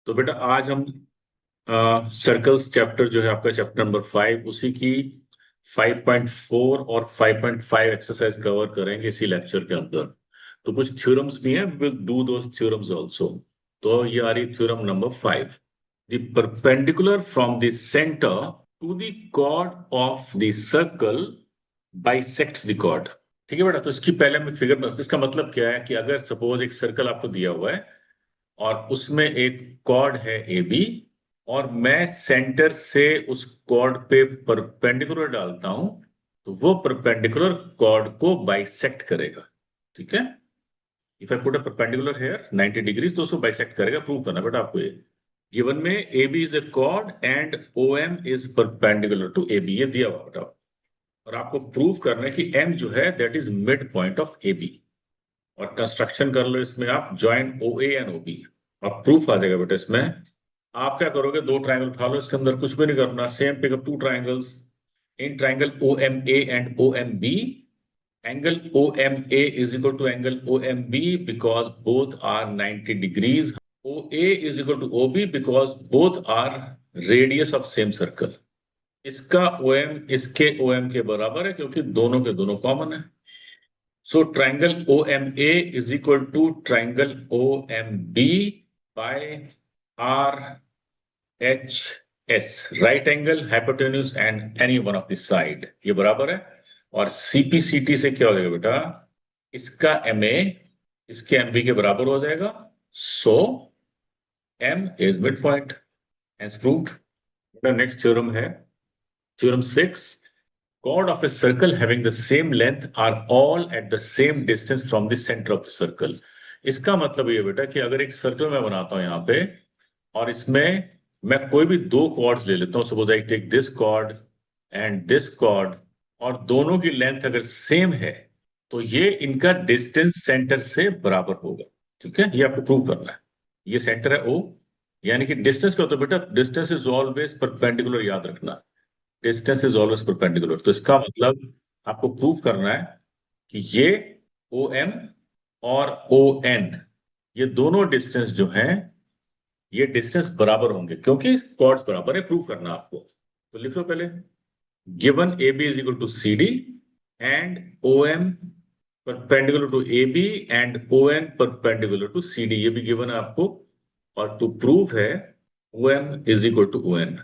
तो बेटा आज हम सर्कल्स चैप्टर जो है आपका चैप्टर नंबर 5 उसी की 5.4 और 5.5 एक्सरसाइज कवर करेंगे इसी लेक्चर के अंदर। तो कुछ थ्योरम्स भी हैं, will do those theorems also. तो ये आ रही theorem number 5। The perpendicular from the centre to the chord of the circle bisects the chord. ठीक है बेटा, तो इसकी पहले हम फिगर में, इसका मतलब क्या है कि अगर सपोज एक सर्कल आपको दिया हुआ है और उसमें एक कॉर्ड है ए बी, और मैं सेंटर से उस कॉर्ड पे परपेंडिकुलर डालता हूं, तो वो परपेंडिकुलर कॉर्ड को बाइसेक्ट करेगा। ठीक है, if I put a perpendicular here 90 degrees तो उसको बाइसेक्ट करेगा। प्रूव करना बेटा आपको ये। गिवन में A B is a chord and O M is perpendicular to A B, ये दिया हुआ बेटा। और आपको प्रूव करना है कि एम जो है that is mid point of A B. और कंस्ट्रक्शन कर लो इसमें आप, join O A and O B. अब प्रूफ आ जाएगा बेटा इसमें। आप क्या करोगे, दो ट्राइंगल उठा लो, इसके अंदर कुछ भी नहीं करना, same pick up two triangles in triangle O M A and O M B. Angle O M A is equal to angle O M B because both are 90 degrees. O A is equal to O B because both are radius of same circle. इसका O M इसके O M के बराबर है क्योंकि दोनों के दोनों common है। So triangle OMA is equal to triangle OMB by RHS, right angle, hypotenuse and any one of the side, ये बराबर है। और CPCT से क्या हो जाएगा बेटा, इसका MA इसके MB के बराबर हो जाएगा। So M is midpoint, hence proved। Next theorem है theorem 6। Chord of a circle having the same length are all at the same distance from the center of the circle। इसका मतलब ये बेटा कि अगर एक सर्कल मैं बनाता हूं यहां पे, और इसमें मैं कोई भी दो कॉर्ड्स ले लेता हूं, suppose I take this chord and this chord, और दोनों की लेंथ अगर सेम है तो ये इनका डिस्टेंस सेंटर से बराबर होगा। ठीक है, ये आपको प्रूव करना है। ये सेंटर है ओ, यानी कि डिस्टेंस क्या होता है बेटा, डिस्टेंस इज ऑलवेज परपेंडिकुलर, याद रखना। Distance is always perpendicular. तो इसका मतलब आपको प्रूव करना है कि ये ओ एम और ओ एन, ये दोनों डिस्टेंस जो हैं ये डिस्टेंस बराबर होंगे क्योंकि कॉर्ड्स बराबर है। प्रूव करना आपको, तो लिख लो पहले। Given A B is equal to C D and O M perpendicular to A B and O N perpendicular to C D, ये भी गिवन है आपको। और टू प्रूव है O M is equal to O N,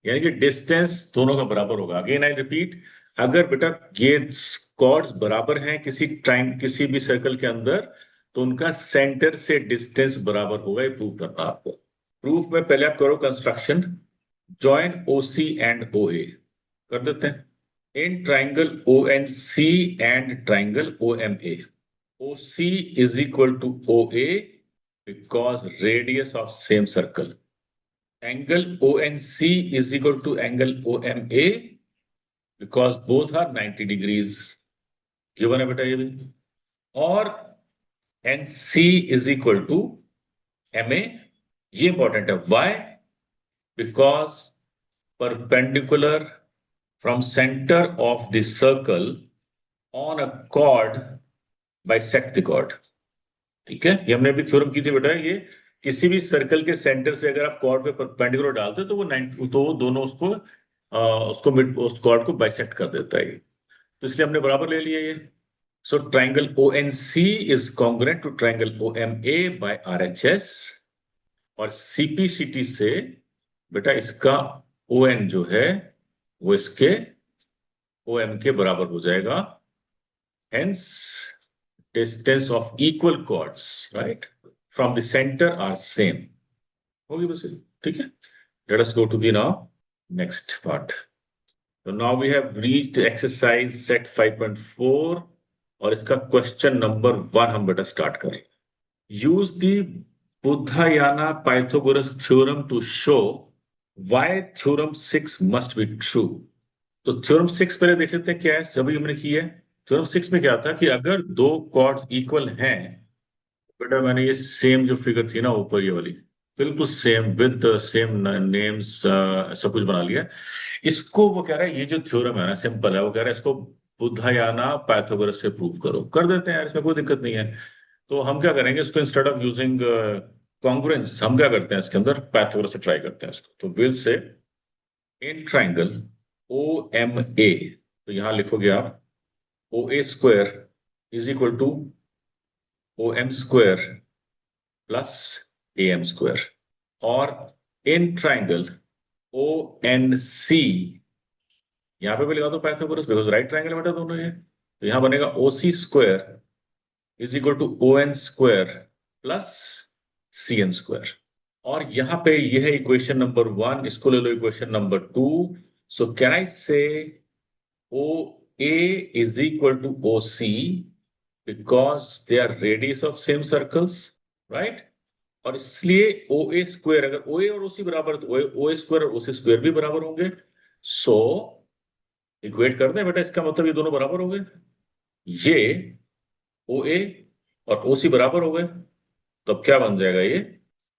यानी कि distance दोनों का बराबर होगा। अगेन आई रिपीट, अगर बेटा ये कॉर्ड्स बराबर हैं किसी भी सर्कल के अंदर, तो उनका सेंटर से डिस्टेंस बराबर होगा। ये प्रूव करना आपको। प्रूफ में पहले आप करो construction, join O C and O A कर देते हैं in triangle O N C and triangle O M A. O C is equal to O A because radius of same circle. Angle ONC is equal to angle OMA because both are 90 degrees, given है बेटा ये भी। और NC is equal to MA, ये important है। Why? Because perpendicular from center of the circle on a chord bisect the chord। ठीक है, ये हमने अभी थ्योरम की थी बेटा। ये किसी भी सर्कल के सेंटर से अगर आप कॉर्ड पे परपेंडिकुलर डालते हो तो वो दोनों उसको मिड उस कॉर्ड को बाइसेक्ट कर देता है। तो इसलिए हमने बराबर ले लिया ये। So triangle O N C is congruent to triangle O M A by R H S. और सीपीसीटी से बेटा इसका ओ एन जो है वो इसके ओ एम के बराबर हो जाएगा। Hence distance of equal chords right from the center are same। होगी बस ये, ठीक है। Let us go to the now next part। So now we have reached exercise set 5.4 और इसका क्वेश्चन नंबर 1 हम बेटा स्टार्ट करें। Use the Baudhayana Pythagoras theorem to show why theorem 6 must be true. तो थ्योरम 6 पहले देख लेते हैं क्या है, सभी हमने की है। थ्योरम 6 में क्या था कि अगर दो कॉर्ड्स इक्वल हैं, बेटा मैंने ये सेम जो फिगर थी ना ऊपर ये वाली, बिल्कुल सेम विद सेम नेम्स सब कुछ बना लिया। इसको वो कह रहा है, ये जो थ्योरम है ना सिंपल है, वो कह रहा है इसको बुद्धायाना पाइथागोरस से प्रूव करो। कर देते हैं यार, इसमें कोई दिक्कत नहीं है। तो हम क्या करेंगे, इसको इंस्टेड ऑफ यूजिंग कॉन्ग्रुएंस हम क्या करते हैं इसके अंदर, पाइथागोरस से ट्राई करते हैं इसको। तो will say in triangle O M ए, तो यहां लिखोगे आप O A square is equal to O M square plus A M square, और इन ट्राइंगल ओ एन सी, यहां पे भी लगा दो पाइथागोरस बिकॉज राइट ट्राइंगल बेटा दोनों ये, तो यहां बनेगा O C square is equal to O N square plus C N square. और यहां पे यह है इक्वेशन नंबर 1, इसको ले लो equation number 2। So can I say O A is equal to O C because they are radius of same circles, right. और इसलिए ओ ए स्क्वायर, अगर ओ ए और ओ सी बराबर तो ओ ए स्क्वायर और ओ सी स्क्वायर भी बराबर होंगे। सो इक्वेट कर दें बेटा, इसका मतलब ये दोनों बराबर हो गए, ये ओ ए और ओ सी बराबर हो गए, तो अब क्या बन जाएगा ये,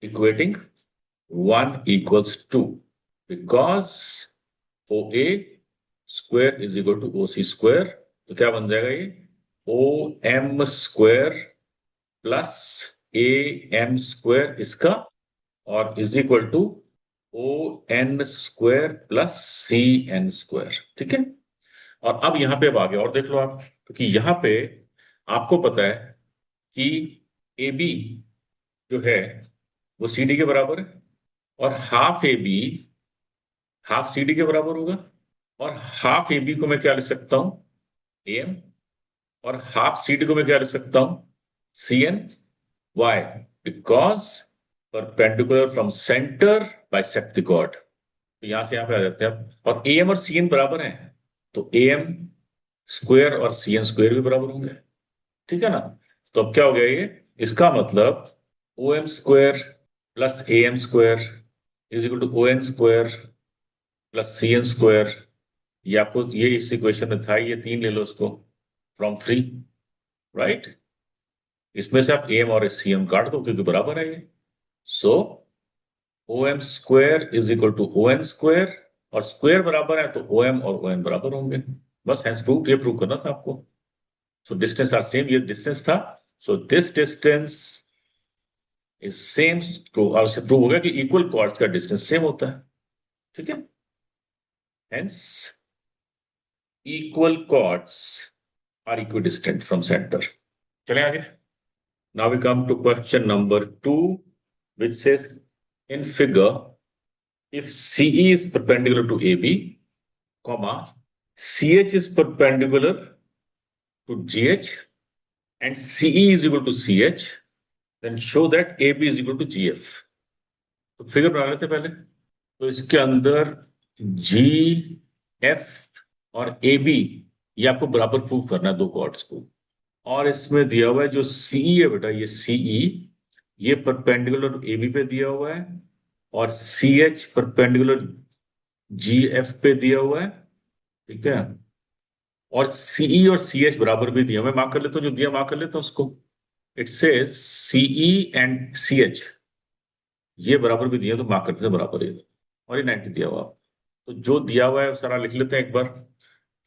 equating 1 equals 2 because O A square is equal to O C square. तो क्या बन जाएगा ये, O M square plus A M square इसका, और is equal to O N square plus C N square, ठीक है। और अब यहां पे अब आगे और देख लो आप, क्योंकि यहां पे आपको पता है कि ए बी जो है वो सी डी के बराबर है, और half A B half C D के बराबर होगा, और हाफ ए बी को मैं क्या लिख सकता हूं, ए एम, और हाफ सी डी को मैं क्या लिख सकता हूं, C N. Why, because perpendicular from centre bisect the chord. तो यहां से यहां पे आ जाते हैं अब, और ए एम और सी एन बराबर हैं, तो ए एम स्क्वायर और सी एन स्क्वायर भी बराबर होंगे, ठीक है ना। तो अब क्या हो गया ये, इसका मतलब O M square plus A M square is equal to O N square plus C N square. ये आपको ये इस इक्वेशन में था, ये 3 ले लो उसको फ्रॉम 3, राइट। इसमें से आप एम और सी एम काट दो क्योंकि बराबर है ये। So O M square is equal to O N square, और स्क्वायर बराबर है तो ओ एम और ओ एन बराबर होंगे, बस हैंस प्रूव्ड। ये प्रूव करना था आपको। सो डिस्टेंस आर सेम, ये डिस्टेंस था, so this distance is same. तो आपसे प्रूव हो गया कि इक्वल कॉर्ड्स का डिस्टेंस सेम होता है, ठीक है। Hence equal chords are equidistant from center. चलें आगे. Now we come to question number 2, which says in figure, if CE is perpendicular to AB, comma, CH is perpendicular to GH and CE is equal to CH, then show that AB is equal to GF. तो figure बना लेते पहले. तो इसके अंदर GF और AB ये आपको बराबर प्रूव करना है दो कॉर्ड्स को, और इसमें दिया हुआ है जो सीई है बेटा, ये सीई ये परपेंडिकुलर एबी पे दिया हुआ है, और सी एच परपेंडिकुलर जी एफ पे दिया हुआ है, ठीक है। और सीई और सी एच बराबर भी दिया, मैं मार्क कर लेता हूं, जो दिया मार्क कर लेता हूं उसको। It says CE and C H ये बराबर भी दिया, तो मार्क करते हैं बराबर है, और ये 90 दिया हुआ। तो जो दिया हुआ है सारा लिख लेते हैं एक बार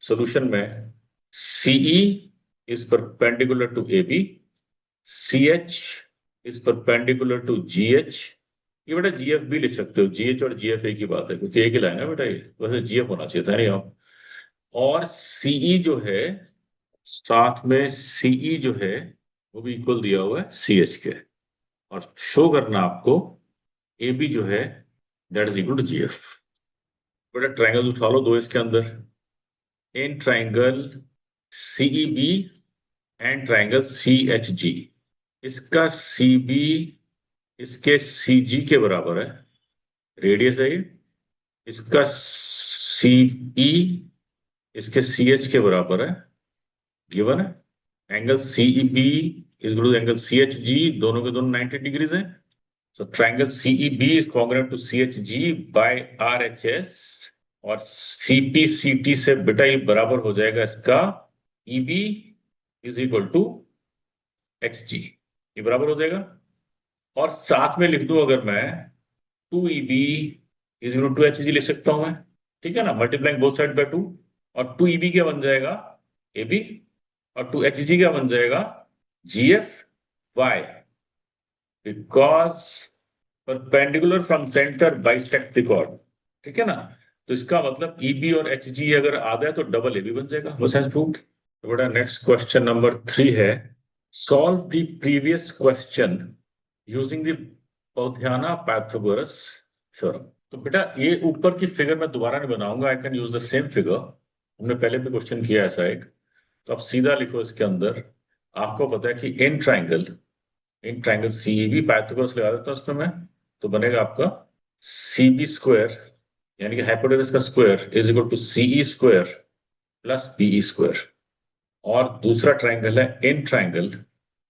सोल्यूशन में। CE is perpendicular to AB, CH is perpendicular to GH। ये बेटा GF भी लिख सकते हो, GH और GF एक ही बात है क्योंकि एक ही लाइन है बेटा, ये वैसे GF होना चाहिए था नहीं आप। और CE जो है साथ में CE जो है वो भी इक्वल दिया हुआ है CH के, और शो करना आपको AB जो है that is equal to GF। बेटा ट्राइंगल उठा लो दो इसके अंदर, in triangle CEB and triangle CHG, इसका CB इसके CG के बराबर है, रेडियस है ये। इसका CE इसके CH के बराबर है, गिवन है। Angle CEB is equal to angle CHG, दोनों के दोनों 90 डिग्रीज है। So triangle CEB is congruent to CHG by RHS, और CPCT से बेटा ये बराबर हो जाएगा इसका EB is equal to HG, ये बराबर हो जाएगा। और साथ में लिख दूं अगर मैं 2EB is equal to HG लिख सकता हूं मैं, ठीक है ना, मल्टीप्लाइंग बोथ साइड बाय 2। और 2EB क्या बन जाएगा AB, और 2HG क्या बन जाएगा GF। Why, because perpendicular from centre bisect the chord, ठीक है ना। तो इसका मतलब ईबी और एच जी अगर आधा है तो डबल ए भी बन जाएगा, बस हैज प्रूव्ड। तो बेटा नेक्स्ट क्वेश्चन नंबर 3 है, solve the previous question using the Baudhayana Pythagoras theorem. तो बेटा ये ऊपर की फिगर मैं दोबारा नहीं बनाऊंगा, I can use the same figure, हमने पहले भी क्वेश्चन किया ऐसा एक। तो आप सीधा लिखो इसके अंदर, आपको पता है कि in triangle C B Pythagoras लगा देता हूं उसमें मैं, तो बनेगा आपका सी बी स्क्वायर यानी कि हाइपोटेनस का square is equal to CE square plus BE square. और दूसरा ट्राइंगल है in triangle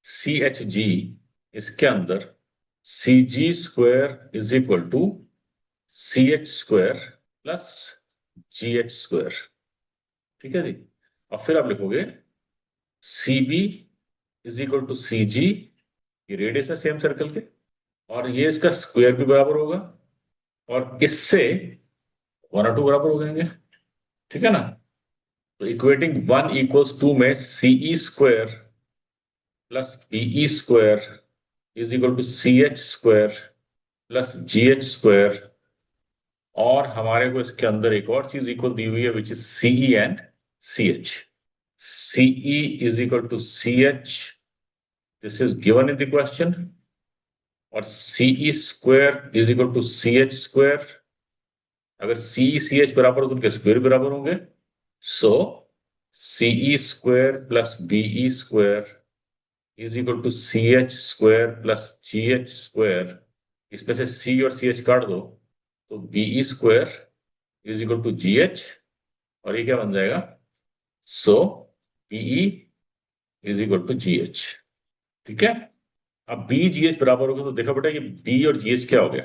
C H G, इसके अंदर C G square is equal to C H square plus G H square, ठीक है जी। और फिर आप लिखोगे C B is equal to C G, ये रेडियस है सेम सर्कल के, और ये इसका स्क्वायर भी बराबर होगा, और इससे 1 और 2 बराबर हो जाएंगे, ठीक है ना। तो इक्वेटिंग 1 = 2 में CE square plus BE square is equal to C H square plus G H square, और हमारे को इसके अंदर एक और चीज इक्वल दी हुई है which is CE and C H. CE is equal to C H, this is given in the question, और CE square is equal to C H square. अगर सीई सी एच बराबर हो तो उनके स्क्वायर बराबर होंगे, so CE square plus BE square is equal to C H square plus G H square. इसमें से सी और सी एच काट दो तो BE square is equal to G H, और ये क्या बन जाएगा, so BE is equal to G H, ठीक है। अब बी जी एच बराबर होगा तो देखो बेटा ये बी और जी एच क्या हो गया,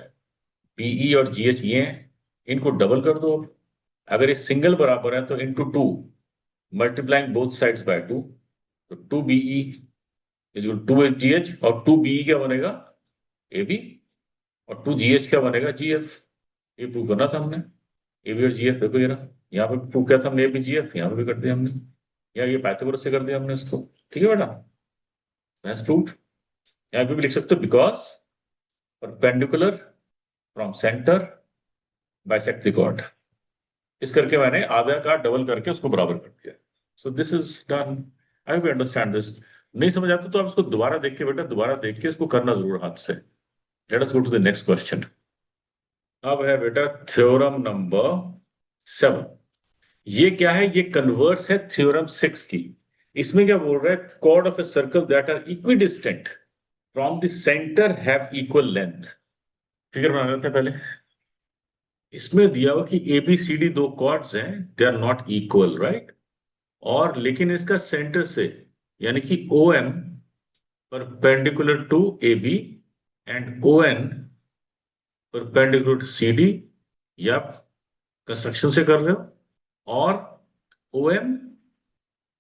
बीई और जी एच ये हैं, इनको डबल कर दो। अगर ये सिंगल बराबर है तो into 2 multiplying both sides by 2, तो 2BE इज 2GH, और 2BE क्या बनेगा, AB, और 2GH क्या बनेगा, GF। ये प्रूव करना था हमने, AB और GF देखो ये रहा, यहाँ पे प्रूव किया था हमने AB GF, यहाँ पे भी कर दिया हमने, या ये पाइथागोरस से कर दिया हमने इसको, ठीक है बेटा, दैट्स प्रूव्ड। यहाँ पे भी लिख सकते हो because perpendicular from centre bisect the chord, इस करके मैंने आधा का डबल करके उसको बराबर कर दिया। So this is done, I we understand this. नहीं समझ आता तो आप इसको दोबारा देख के बेटा, दोबारा देख के इसको करना जरूर हाथ से। Let us go to the next question. अब है बेटा थ्योरम नंबर 7। ये क्या है, ये कन्वर्स है थ्योरम 6 की। इसमें क्या बोल रहा है, chord of a circle that are equidistant from the centre have equal length. Figure बना लेते हैं पहले। इसमें दिया हुआ कि ABCD दो कॉर्ड्स हैं, they are not equal, right. और लेकिन इसका सेंटर से यानी कि OM perpendicular to AB and ON perpendicular to CD, या कंस्ट्रक्शन से कर रहे हो, और OM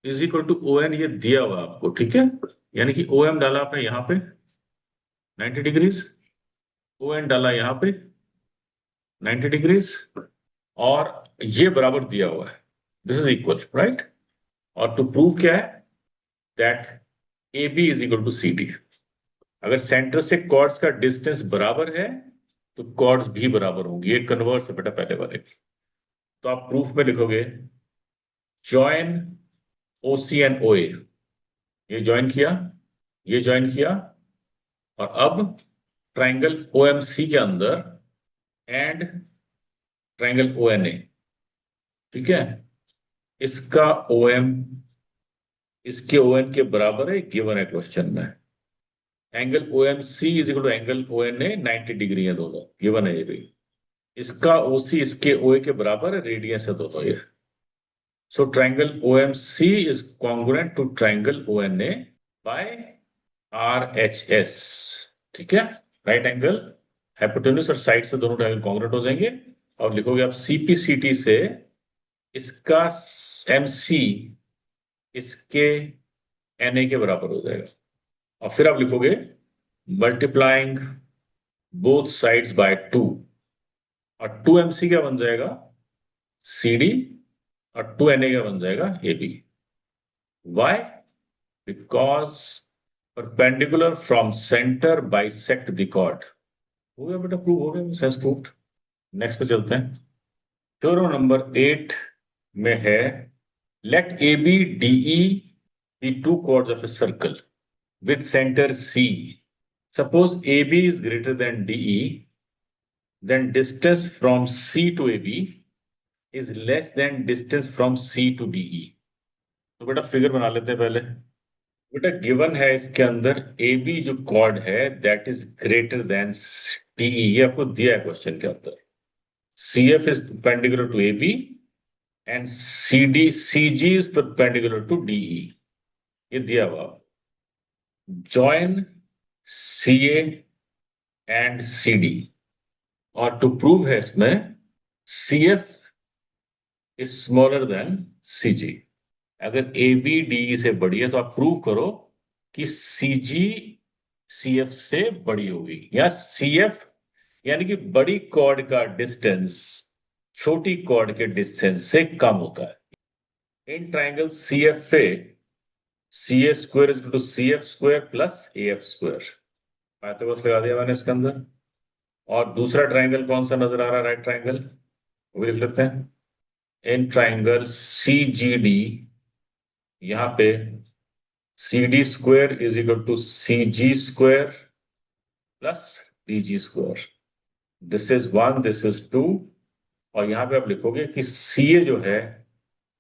is equal to ON ये दिया हुआ आपको, ठीक है। यानी कि OM डाला आपने यहां पे 90 डिग्रीज, ON डाला यहां पे 90 डिग्रीज, और ये बराबर दिया हुआ है, दिस इज इक्वल, राइट। और टू प्रूव क्या है, that AB is equal to CD। अगर सेंटर से कॉर्ड्स का डिस्टेंस बराबर है तो कॉर्ड्स भी बराबर होंगे, ये कन्वर्स है बेटा पहले वाले। तो आप प्रूफ में लिखोगे जॉइन OC एंड OA, ये ज्वाइन किया, ये ज्वाइन किया, और अब ट्राइंगल OMC के अंदर एंड ट्राइंगल ONA, ठीक है। इसका OM इसके ON के बराबर है, गिवन है क्वेश्चन में। Angle OMC is equal to angle ONA 90 degree है दोनों, गिवन है ये भी। इसका OC इसके OA के बराबर है, रेडियस है दोनों ये। So triangle OMC is congruent to triangle ONA by RHS, ठीक है। राइट एंगल हाइपोटेन्यूज और साइड से दोनों ट्राइंगल कॉन्ग्रुएंट हो जाएंगे। और लिखोगे आप CPCT से इसका MC इसके NA के बराबर हो जाएगा, और फिर आप लिखोगे मल्टीप्लाइंग बोथ साइड्स बाय 2, और 2MC क्या बन जाएगा, CD, और 2NA क्या बन जाएगा, AB। Why, because perpendicular from centre bisect the chord. हो गया बेटा, प्रूव हो गया, सेंस प्रूव्ड। नेक्स्ट पे चलते हैं। थ्योरम नंबर 8 में है, let A B DE be two chords of a circle with center C. Suppose AB is greater than DE, then distance from C to AB is less than distance from C to DE. तो बेटा figure बना लेते हैं पहले। बेटा given है इसके अंदर AB जो कॉर्ड है that is greater than DE, ये आपको दिया है क्वेश्चन के अंदर। CF is perpendicular to AB and CG is perpendicular to DE, ये दिया हुआ। Join CA and CD, और टू प्रूव है इसमें CF is smaller than CG। अगर AB DE से बड़ी है तो आप प्रूव करो कि CG CF से बड़ी होगी, या CF यानी कि बड़ी कॉर्ड का डिस्टेंस छोटी कॉर्ड के डिस्टेंस से कम होता है। In triangle CFA CA square is to CF square plus AF square, Pythagoras लगा दिया मैंने इसके अंदर। और दूसरा ट्राइंगल कौन सा नजर आ रहा है, राइट ट्राइंगल, वो लिख लेते हैं। इन ट्राइंगल CGD, यहां पे CD square is equal to CG square plus DG square. This is 1, this is 2, और यहां पे आप लिखोगे कि CA जो है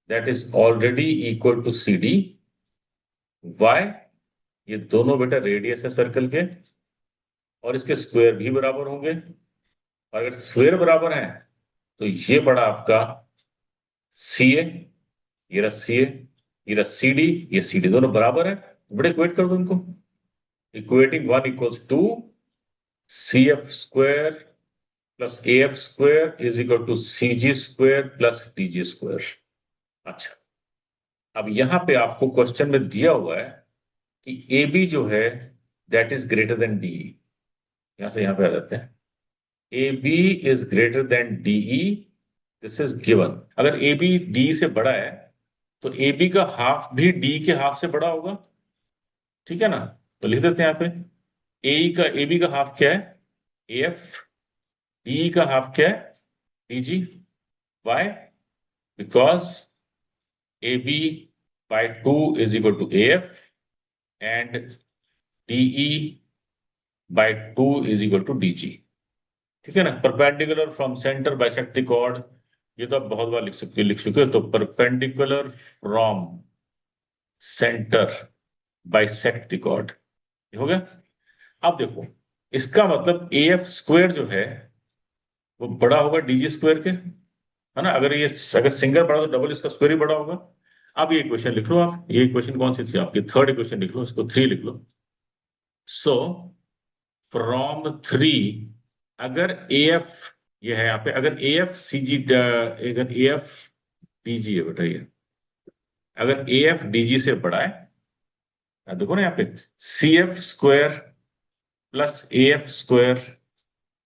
that is already equal to CD। Why, ये दोनों बेटा रेडियस है सर्कल के, और इसके स्क्वायर भी बराबर होंगे, और अगर स्क्वायर बराबर है तो ये बड़ा आपका CA, ये रहा CA, ये रहा CD, ये CD दोनों बराबर है। बड़े इक्वेट कर दो इनको। Equating 1 equals to CF square plus AF square is equal to CG square plus DG square. अच्छा, अब यहां पे आपको क्वेश्चन में दिया हुआ है कि AB जो है that is greater than DE। यहां से यहां पे आ जाते हैं। AB is greater than DE, this is given. अगर AB DE से बड़ा है तो AB का हाफ भी DE के हाफ से बड़ा होगा, ठीक है ना। तो लिख देते हैं यहां पे AB का हाफ क्या है AF, DE का हाफ क्या है DG। Why, because AB by 2 is equal to AF and DE by 2 is equal to DG, ठीक है ना। Perpendicular from centre bisect the chord, ये तो आप बहुत बार लिख चुके हो। तो perpendicular from centre bisect the chord, ये हो गया। अब देखो इसका मतलब AF स्क्वायर जो है वो बड़ा होगा DG स्क्वायर के, है ना। अगर सिंगल बड़ा तो डबल इसका स्क्वायर ही बड़ा होगा। अब ये इक्वेशन लिख लो आप, ये इक्वेशन कौन सी थी आपकी, थर्ड इक्वेशन लिख लो, इसको 3 लिख लो। सो फ्रॉम 3, अगर AF ये है यहाँ पे, अगर AF CG, अगर AF DG है बेटा, ये अगर AF DG से बड़ा है, देखो ना यहाँ पे CF square plus AF square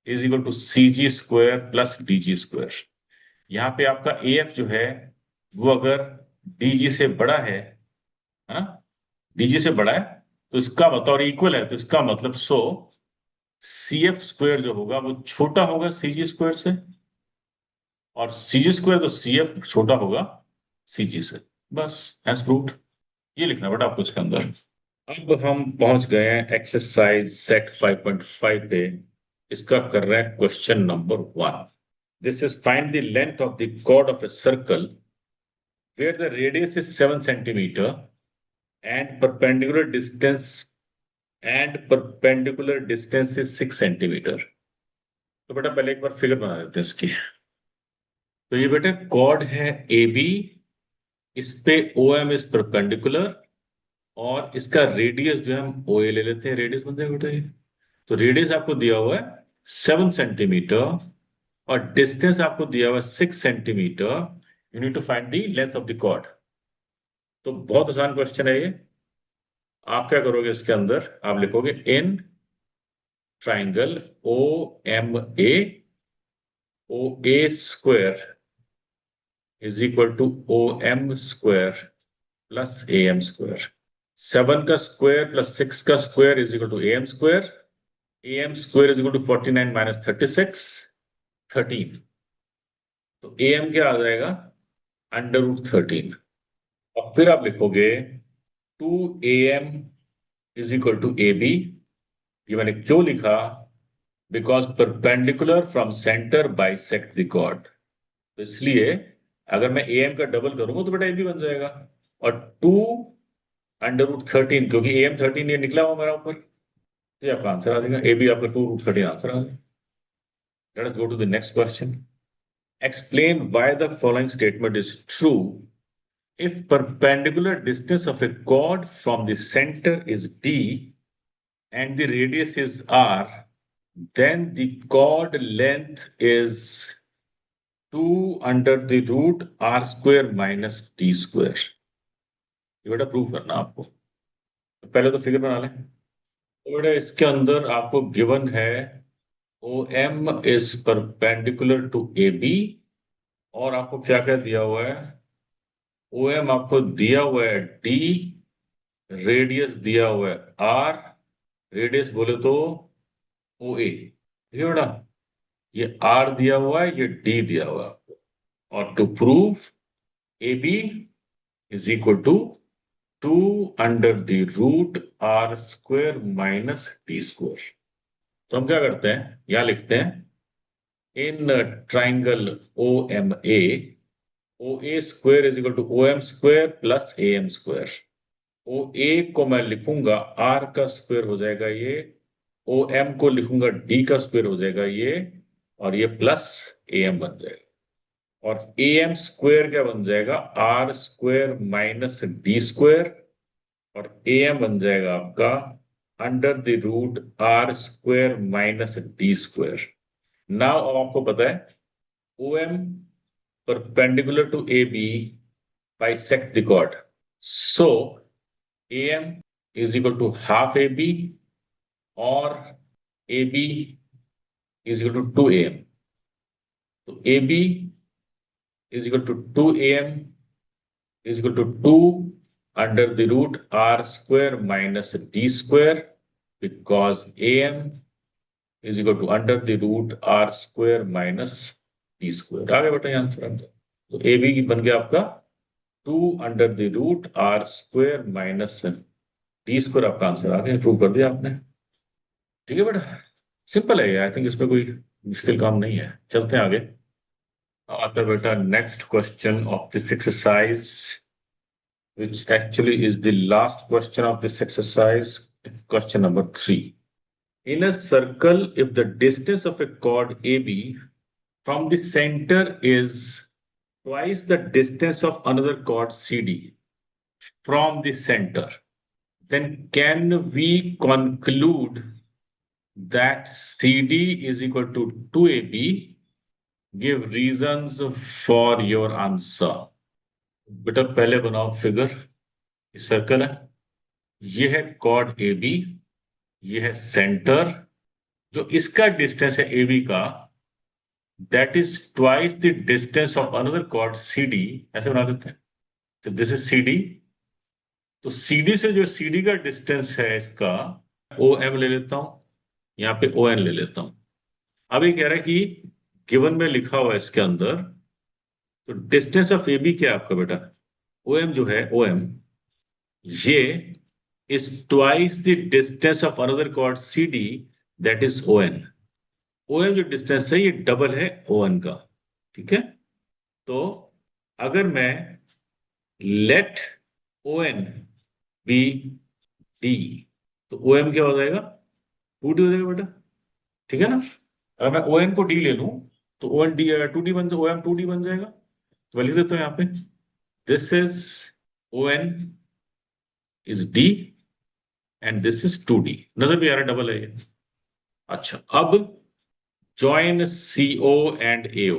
is equal to CG square plus DG square. यहाँ पे आपका AF जो है वो अगर DG से बड़ा है ना, DG से बड़ा है तो इसका मतलब, और इक्वल है तो इसका मतलब CF स्क्वायर जो होगा वो छोटा होगा CG स्क्वायर से, और CG स्क्वायर तो CF छोटा होगा CG से। बस एज प्रूव्ड, ये लिखना बेटा आपको इसके अंदर। अब हम पहुंच गए हैं एक्सरसाइज सेट 5.5 पे। इसका कर रहे हैं question number 1। This is find the length of the chord of a circle where the radius is 7 centimeter and perpendicular distance is 6 centimeter। तो बेटा पहले एक बार फिगर बना देते हैं इसकी। तो ये बेटा कॉर्ड है AB, इस पे OM इज परपेंडिकुलर, और इसका रेडियस जो है हम OA ले लेते हैं, रेडियस बनता है बेटा ये। तो रेडियस आपको दिया हुआ है 7 सेंटीमीटर और डिस्टेंस आपको दिया हुआ है 6 centimetre. You need to find the length of the chord. तो बहुत आसान क्वेश्चन है ये। आप क्या करोगे, इसके अंदर आप लिखोगे in triangle OMA, OA square is equal to OM square plus AM square. 7 का स्क्वायर प्लस 6 का square is equal to M square is equal to 49 minus 36 13। तो am क्या आ जाएगा √13। और फिर आप लिखोगे 2am is equal to ab। ये मैंने क्यों लिखा? Because perpendicular from centre bisect the chord. तो इसलिए अगर मैं am का डबल करूंगा तो बेटा ab बन जाएगा। और 2√13 क्योंकि am 13 ये निकला हुआ मेरा ऊपर, तो ये आपका आंसर आ जाएगा। ab आपका 2√13 आंसर आ जाएगा। Let us go to the next question. Explain why the following statement is true if perpendicular distance of a chord from the center is d and the radius is r, then the chord length is 2 under the root r square minus d square। ये बेटा proof करना आपको। तो पहले तो figure बना लें। तो बेटा इसके अंदर आपको गिवन है OM is perpendicular to AB और आपको क्या क्या दिया हुआ है? OM आपको दिया हुआ है D, रेडियस दिया हुआ है R, रेडियस बोले तो OA। ठीक है बेटा, ये R दिया हुआ है, ये D दिया हुआ है आपको। और to prove AB is equal to 2 under the root R square minus D square. तो हम क्या करते हैं, यहां लिखते हैं in triangle OMA OA square is equal to OM square plus AM square. OA को मैं लिखूंगा R का स्क्वायर हो जाएगा ये, OM को लिखूंगा D का स्क्वायर हो जाएगा ये, और ये प्लस AM बन जाएगा। और AM स्क्वायर क्या बन जाएगा? R square minus D square, और AM बन जाएगा आपका under the root R square minus D square. Now अब आपको पता है OM perpendicular to AB bisect the chord. So AM is equal to half AB or AB is equal to 2AM. So AB is equal to 2AM is equal to 2 under the root R square minus D square, because AM is equal to under the root R square minus D square। आगे बेटा answer आ जाए। तो AB की बन गया आपका 2 under the root R square minus D square. आपका answer आ गया, प्रूव कर दिया आपने। ठीक है बेटा, सिंपल है ये, आई थिंक इसमें कोई मुश्किल काम नहीं है। चलते हैं आगे। आता बेटा next question of this exercise, which actually is the last question of this exercise, question number 3. In a circle, if the distance of a chord AB from the center is twice the distance of another chord CD from the center, then can we conclude that CD is equal to 2AB? Give reasons for your answer। बेटा पहले बनाओ figure. Circle है, ये है chord A B, ये है centre. जो इसका डिस्टेंस है ए बी का, that is twice the distance of another chord C D. ऐसे बना देते हैं। तो दिस इज सी डी। तो सी डी से जो सी डी का डिस्टेंस है इसका ओ एम ले लेता हूं, यहां पे ओ एन ले लेता हूं। अब ये कह रहा है कि गिवन में लिखा हुआ है इसके अंदर, तो डिस्टेंस ऑफ ए बी क्या है आपका बेटा? ओ एम जो है, ओ एम ये is twice the distance of another chord CD, that is ON। ON जो डिस्टेंस है ये डबल है ON का। ठीक है, तो अगर मैं let ON be D, तो OM क्या हो जाएगा? 2D हो जाएगा बेटा। ठीक है ना? अगर मैं ON को D ले लूं तो ON D 2D बन जाएगा, OM 2D बन जाएगा। तो मैं लिख देता हूं यहां पे, this is ON is D and this is 2D। नजर भी आ रहा है, डबल है ये। अच्छा, अब ज्वाइन CO एंड AO।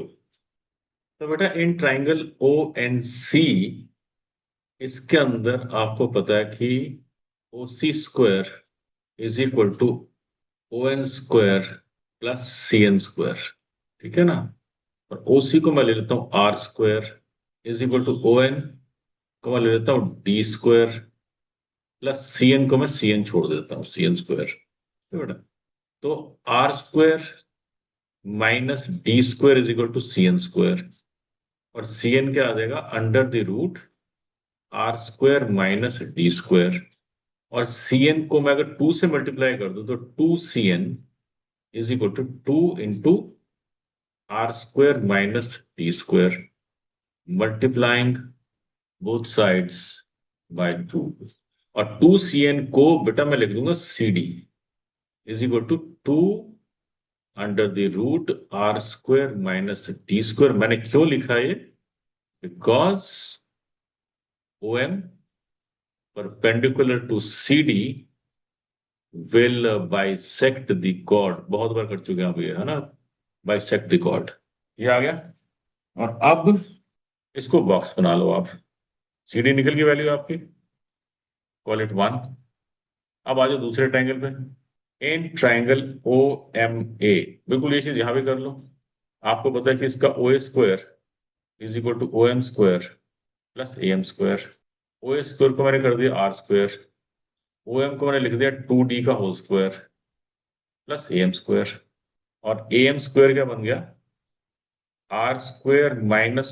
तो बेटा इन ट्राइंगल ONC, इसके अंदर आपको पता है कि OC square is equal to ON square plus CN square. ठीक है ना? और OC को मैं ले लेता हूं R square is equal to ON को मैं ले लेता हूं D square plus C N को मैं सी एन छोड़ देता हूं, सी एन स्क्वायर, बेटा। तो R square minus D square is equal to C N square, और सी एन क्या आ जाएगा, under the root R square minus D square. और सी एन को मैं अगर 2 से मल्टीप्लाई कर दूं तो 2cn is equal to 2 into R square minus D square, multiplying both sides by 2। और 2cn को बेटा मैं लिख दूंगा C D is equal to 2 under the root R square minus D square. मैंने क्यों लिखा ये, because O M perpendicular to C D will bisect the chord, बहुत बार कर चुके हैं आप ये, है ना, बाइसेक्ट द कॉर्ड, ये आ गया। और अब इसको बॉक्स बना लो आप, सी डी निकल की वैल्यू आपकी, कॉल इट 1। अब आ जाओ दूसरे ट्रायंगल पे, इन ट्रायंगल ओ एम ए, बिल्कुल ये चीज यहां भी कर लो। आपको पता है कि इसका O A square is equal to O M square plus A M square. O A square को मैंने कर दिया आर स्क्वायर, ओ एम को मैंने लिख दिया 2d का whole square plus A M square, और ए एम स्क्वायर क्या बन गया, R square minus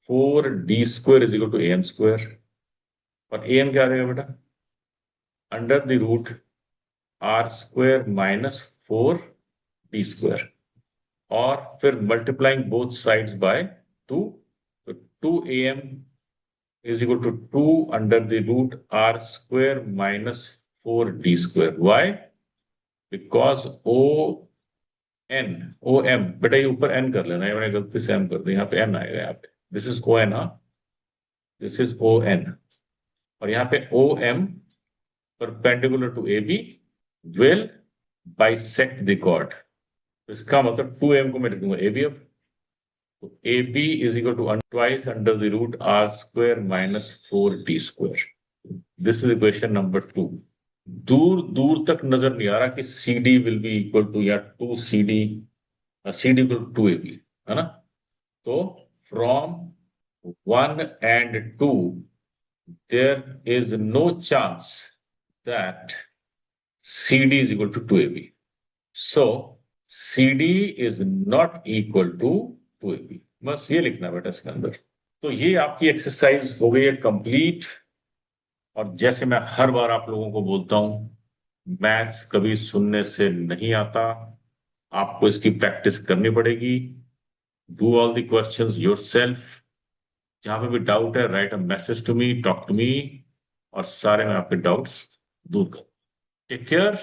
4d square is equal to A M square. और ए एम क्या आ जाएगा बेटा, under the root R square minus 4d square, और फिर मल्टीप्लाइंग बोथ साइड्स बाय 2, तो 2am is equal to 2 under the root r square minus 4d square. Why? Because OM, बेटा ये ऊपर n कर लेना, ये मैंने गलती से m कर दिया, यहाँ पे n आएगा, यहाँ पे this is ON, this is ON, और यहाँ पे OM perpendicular to AB will bisect the chord। इसका मतलब 2m को मैं लिख दूंगा AB। अब तो AB is equal to twice under the root r square minus 4d square। This is equation number 2। दूर दूर तक नजर नहीं आ रहा कि CD will be equal to या 2CD, CD equal to 2AB, है ना। तो from 1 and 2 there is no chance that CD is equal to 2AB। So CD is not equal to 2AB। बस ये लिखना बेटा इसके अंदर। तो ये आपकी एक्सरसाइज हो गई है कंप्लीट। और जैसे मैं हर बार आप लोगों को बोलता हूं, मैथ्स कभी सुनने से नहीं आता, आपको इसकी प्रैक्टिस करनी पड़ेगी। Do all the questions yourself, जहां पे भी डाउट है write a message to me, talk to me, और सारे मैं आपके डाउट्स दूर करूं। Take care.